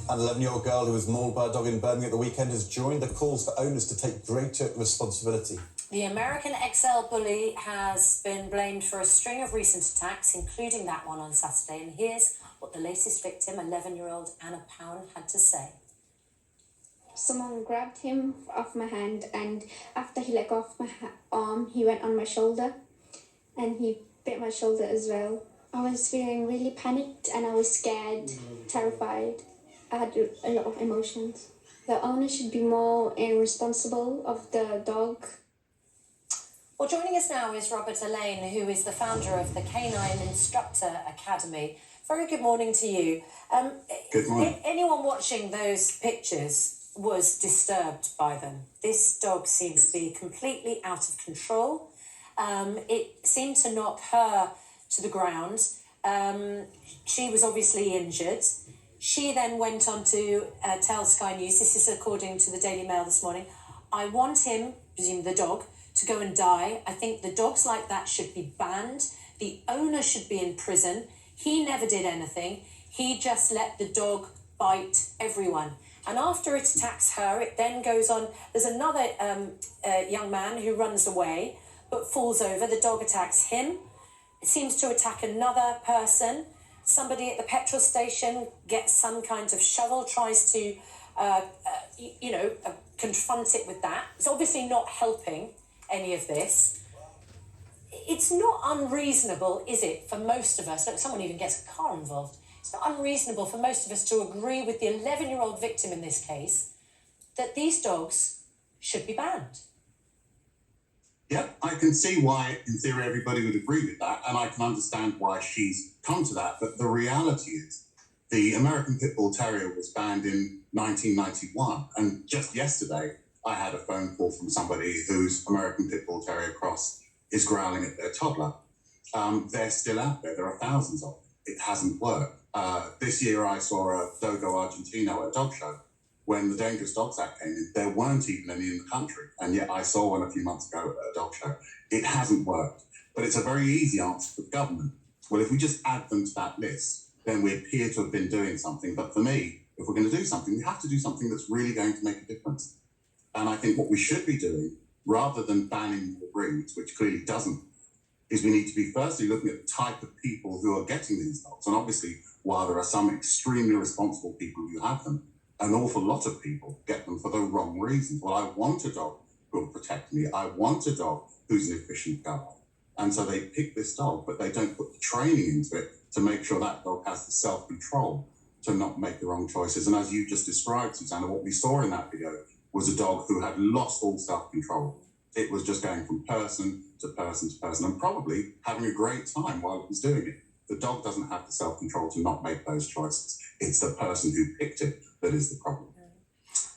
An 11-year-old girl who was mauled by a dog in Birmingham at the weekend has joined the calls for owners to take greater responsibility. The American XL bully has been blamed for a string of recent attacks, including that one on Saturday. And here's what the latest victim, 11-year-old Anna Pound, had to say. Someone grabbed him off my hand, and after he let go off my arm, he went on my shoulder, and he bit my shoulder as well. I was feeling really panicked, and I was scared, terrified. I had a lot of emotions. The owner should be more responsible of the dog. Well, joining us now is Robert Alleyne, who is the founder of the Canine Instructor Academy. Very good morning to you. Good morning. Anyone watching those pictures was disturbed by them. This dog seems to be completely out of control. It seemed to knock her to the ground. She was obviously injured. She then went on to tell Sky News, this is according to the Daily Mail this morning, I want him, presume the dog, to go and die. I think the dogs like that should be banned. The owner should be in prison. He never did anything. He just let the dog bite everyone. And after it attacks her, it then goes on. There's another young man who runs away but falls over. The dog attacks him. It seems to attack another person. Somebody at the petrol station gets some kind of shovel, tries to, confront it with that. It's obviously not helping any of this. It's not unreasonable, is it, for most of us? Look, someone even gets a car involved. It's not unreasonable for most of us to agree with the 11-year-old victim in this case that these dogs should be banned. Yeah, I can see why, in theory, everybody would agree with that, and I can understand why she's come to that. But the reality is, the American Pit Bull Terrier was banned in 1991, and just yesterday, I had a phone call from somebody whose American Pit Bull Terrier cross is growling at their toddler. They're still out there. There are thousands of them. It hasn't worked. This year, I saw a Dogo Argentino at a dog show. When the Dangerous Dogs Act came in, there weren't even any in the country. And yet I saw one a few months ago at a dog show. It hasn't worked. But it's a very easy answer for the government. Well, if we just add them to that list, then we appear to have been doing something. But for me, if we're going to do something, we have to do something that's really going to make a difference. And I think what we should be doing, rather than banning the breeds, which clearly doesn't, is we need to be firstly looking at the type of people who are getting these dogs. And obviously, while there are some extremely responsible people who have them, an awful lot of people get them for the wrong reasons. Well, I want a dog who will protect me. I want a dog who's an efficient guard. And so they pick this dog, but they don't put the training into it to make sure that dog has the self-control to not make the wrong choices. And as you just described, Susanna, what we saw in that video was a dog who had lost all self-control. It was just going from person to person to person and probably having a great time while it was doing it. The dog doesn't have the self-control to not make those choices. It's the person who picked it that is the problem.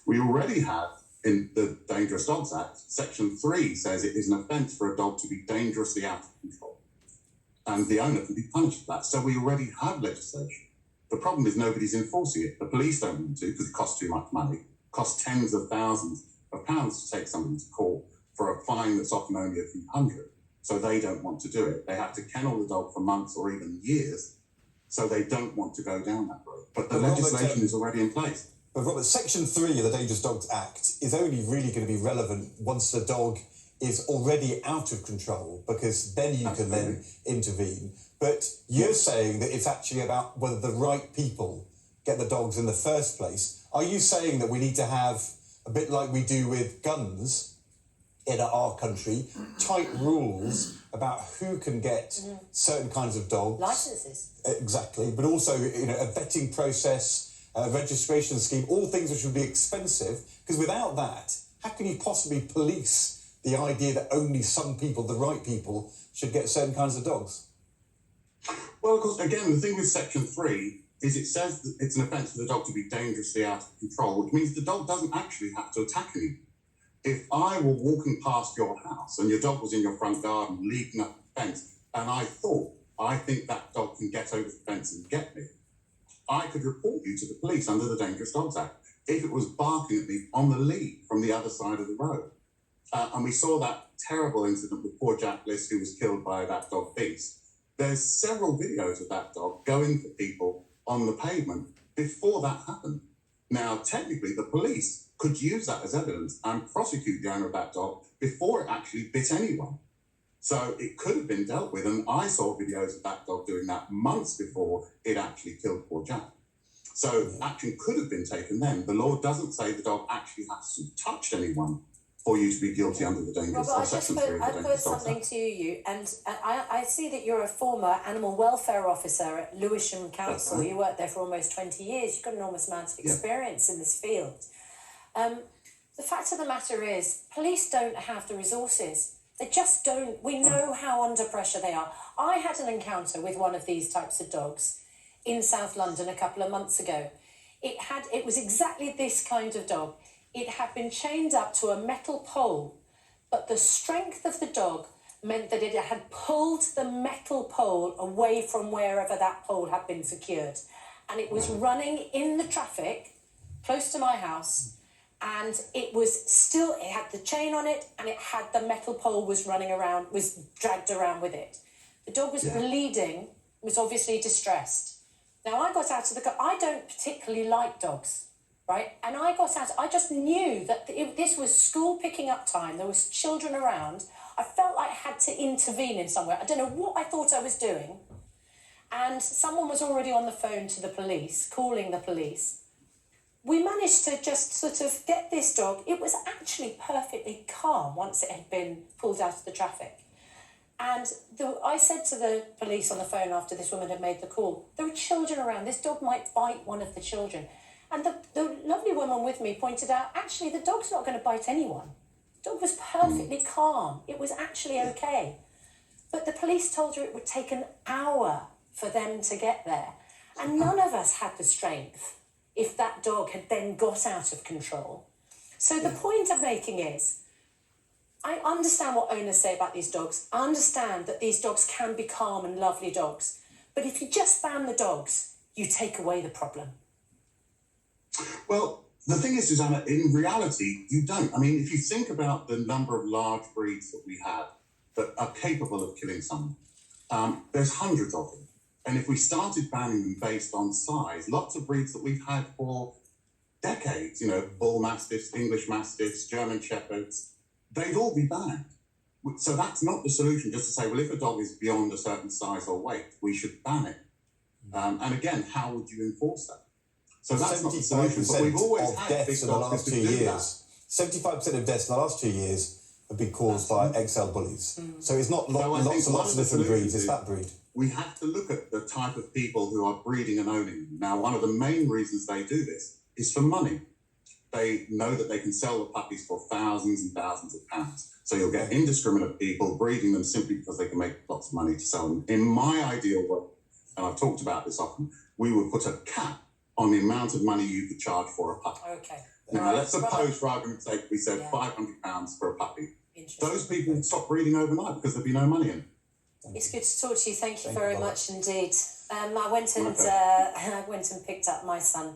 We already have, in the Dangerous Dogs Act, Section 3 says it is an offence for a dog to be dangerously out of control. And the owner can be punished for that. So we already have legislation. The problem is nobody's enforcing it. The police don't want to because it costs too much money. It costs tens of thousands of pounds to take somebody to court for a fine that's often only a few hundred. So they don't want to do it. They have to kennel the dog for months or even years. So they don't want to go down that road. But the legislation is already in place. But Robert, Section 3 of the Dangerous Dogs Act is only really going to be relevant once the dog is already out of control, because then you can then intervene. But you're saying that it's actually about whether the right people get the dogs in the first place. Are you saying that we need to have, a bit like we do with guns in our country, tight rules about who can get certain kinds of dogs? Licenses. Exactly, but also a vetting process, a registration scheme, all things which would be expensive, because without that, how can you possibly police the idea that only some people, the right people, should get certain kinds of dogs? Well, of course, again, the thing with Section 3 is it says that it's an offence for the dog to be dangerously out of control, which means the dog doesn't actually have to attack anyone. If I were walking past your house and your dog was in your front garden leaping up the fence, and I think that dog can get over the fence and get me, I could report you to the police under the Dangerous Dogs Act if it was barking at me on the lead from the other side of the road. And we saw that terrible incident with poor Jack Bliss, who was killed by that dog Beast. There's several videos of that dog going for people on the pavement before that happened. Now, technically, the police could use that as evidence and prosecute the owner of that dog before it actually bit anyone. So it could have been dealt with, and I saw videos of that dog doing that months before it actually killed poor Jack. So action could have been taken then. The law doesn't say the dog actually has to have touched anyone for you to be guilty under the Dangerous Robert, Dogs Section 3 of the I Dangerous put Dogs something Act. to you, and I see that you're a former animal welfare officer at Lewisham Council. Right. You worked there for almost 20 years. You've got an enormous amount of Yeah. experience in this field. The fact of the matter is, police don't have the resources. They just don't. We know how under pressure they are. I had an encounter with one of these types of dogs in South London a couple of months ago. It was exactly this kind of dog. It had been chained up to a metal pole, but the strength of the dog meant that it had pulled the metal pole away from wherever that pole had been secured. And it was running in the traffic close to my house, and it had the chain on it, and it had the metal pole was dragged around with it. The dog was bleeding, was obviously distressed. Now I got out of the car. I don't particularly like dogs, right? And I got out, I just knew that this was school picking up time. There was children around. I felt like I had to intervene in some way. I don't know what I thought I was doing. And someone was already on the phone to the police, calling the police. We managed to just sort of get this dog. It was actually perfectly calm once it had been pulled out of the traffic. And I said to the police on the phone after this woman had made the call, there are children around. This dog might bite one of the children. And the lovely woman with me pointed out, actually, the dog's not going to bite anyone. The dog was perfectly calm. It was actually okay. But the police told her it would take an hour for them to get there. And none of us had the strength if that dog had then got out of control. So the point I'm making is, I understand what owners say about these dogs. I understand that these dogs can be calm and lovely dogs. But if you just ban the dogs, you take away the problem. Well, the thing is, Susanna, in reality, you don't. I mean, if you think about the number of large breeds that we have that are capable of killing someone, there's hundreds of them. And if we started banning them based on size, lots of breeds that we've had for decades, bull mastiffs, English mastiffs, German shepherds, they'd all be banned. So that's not the solution, just to say, well, if a dog is beyond a certain size or weight, we should ban it. And again, how would you enforce that? So that's not the solution, but we've always had big dogs that could do that. 75% of deaths in the last 2 years have been caused by XL bullies. So it's not lots and lots of different breeds, it's that breed. We have to look at the type of people who are breeding and owning them. Now, one of the main reasons they do this is for money. They know that they can sell the puppies for thousands and thousands of pounds. So you'll get indiscriminate people breeding them simply because they can make lots of money to sell them. In my ideal world, and I've talked about this often, we would put a cap on the amount of money you could charge for a puppy. Okay. Now, let's suppose, for argument's sake, we said £500 for a puppy. Those people would stop breeding overnight because there'd be no money in it. It's good to talk to you. Thank you very much indeed. I went and picked up my son